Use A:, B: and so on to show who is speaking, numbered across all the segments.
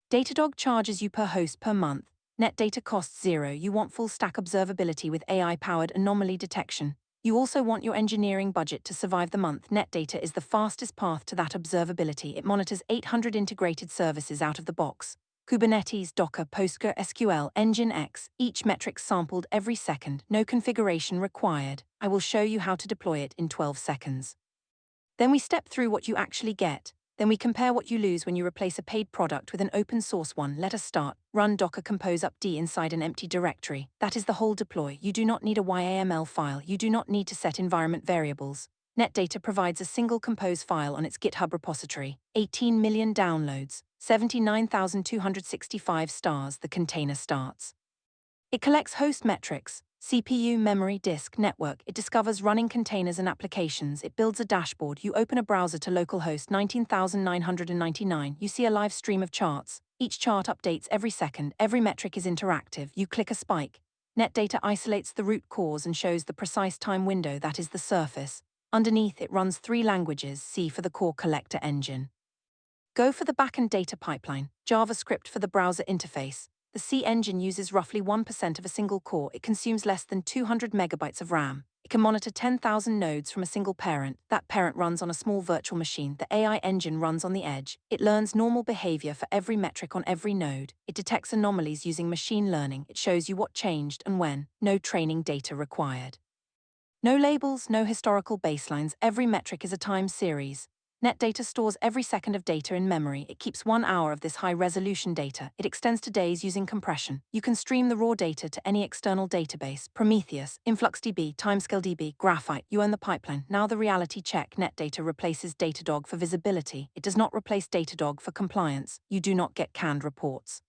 A: Datadog charges you per host per month. Netdata costs zero. You want full-stack observability with AI-powered anomaly detection. You also want your engineering budget to survive the month. Netdata is the fastest path to that observability. It monitors 800 integrated services out of the box. Kubernetes, Docker, PostgreSQL, Nginx, each metric sampled every second, no configuration required. I will show you how to deploy it in 12 seconds. Then we step through what you actually get. Then we compare what you lose when you replace a paid product with an open source one. Let us start. Run docker compose upd inside an empty directory. That is the whole deploy. You do not need a YAML file. You do not need to set environment variables. Netdata provides a single compose file on its GitHub repository. 18 million downloads. 79,265 stars. The container starts. It collects host metrics, CPU, memory, disk, network. It discovers running containers and applications. It builds a dashboard. You open a browser to localhost 19,999. You see a live stream of charts. Each chart updates every second. Every metric is interactive. You click a spike. Netdata isolates the root cause and shows the precise time window. That is the surface. Underneath, it runs 3 languages. C for the core collector engine. Go for the backend data pipeline. JavaScript for the browser interface. The C engine uses roughly 1% of a single core. It consumes less than 200 megabytes of RAM. It can monitor 10,000 nodes from a single parent. That parent runs on a small virtual machine. The AI engine runs on the edge. It learns normal behavior for every metric on every node. It detects anomalies using machine learning. It shows you what changed and when. No training data required. No labels, no historical baselines. Every metric is a time series. Netdata stores every second of data in memory. It keeps 1 hour of this high-resolution data. It extends to days using compression. You can stream the raw data to any external database: Prometheus, InfluxDB, TimescaleDB, Graphite. You own the pipeline. Now the reality check. Netdata replaces Datadog for visibility. It does not replace Datadog for compliance. You do not get canned reports.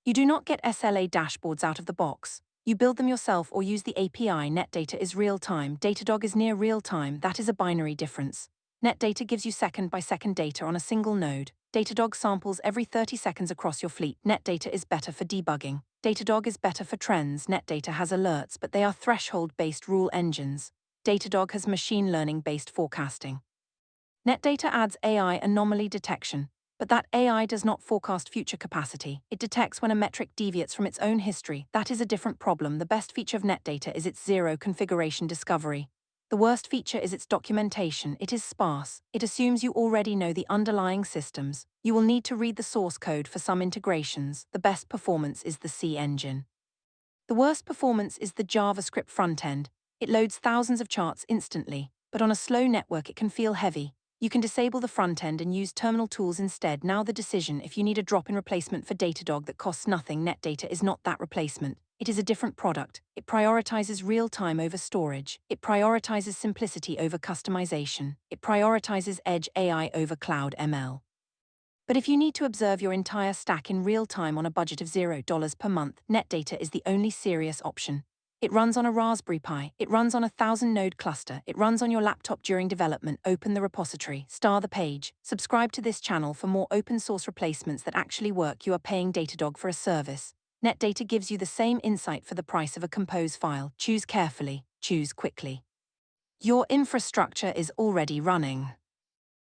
A: You do not get SLA dashboards out of the box. You build them yourself or use the API. Netdata is real-time. Datadog is near real-time. That is a binary difference. Netdata gives you second-by-second data on a single node. Datadog samples every 30 seconds across your fleet. Netdata is better for debugging. Datadog is better for trends. Netdata has alerts, but they are threshold-based rule engines. Datadog has machine learning-based forecasting. Netdata adds AI anomaly detection, but that AI does not forecast future capacity. It detects when a metric deviates from its own history. That is a different problem. The best feature of Netdata is its zero configuration discovery. The worst feature is its documentation. It is sparse. It assumes you already know the underlying systems. You will need to read the source code for some integrations. The best performance is the C engine. The worst performance is the JavaScript frontend. It loads thousands of charts instantly, but on a slow network it can feel heavy. You can disable the frontend and use terminal tools instead. Now the decision: if you need a drop-in replacement for Datadog that costs nothing, Netdata is not that replacement. It is a different product. It prioritizes real-time over storage. It prioritizes simplicity over customization. It prioritizes edge AI over cloud ML. But if you need to observe your entire stack in real time on a budget of $0 per month, Netdata is the only serious option. It runs on a Raspberry Pi. It runs on a 1,000-node cluster. It runs on your laptop during development. Open the repository. Star the page. Subscribe to this channel for more open-source replacements that actually work. You are paying Datadog for a service. Netdata gives you the same insight for the price of a compose file. Choose carefully. Choose quickly. Your infrastructure is already running.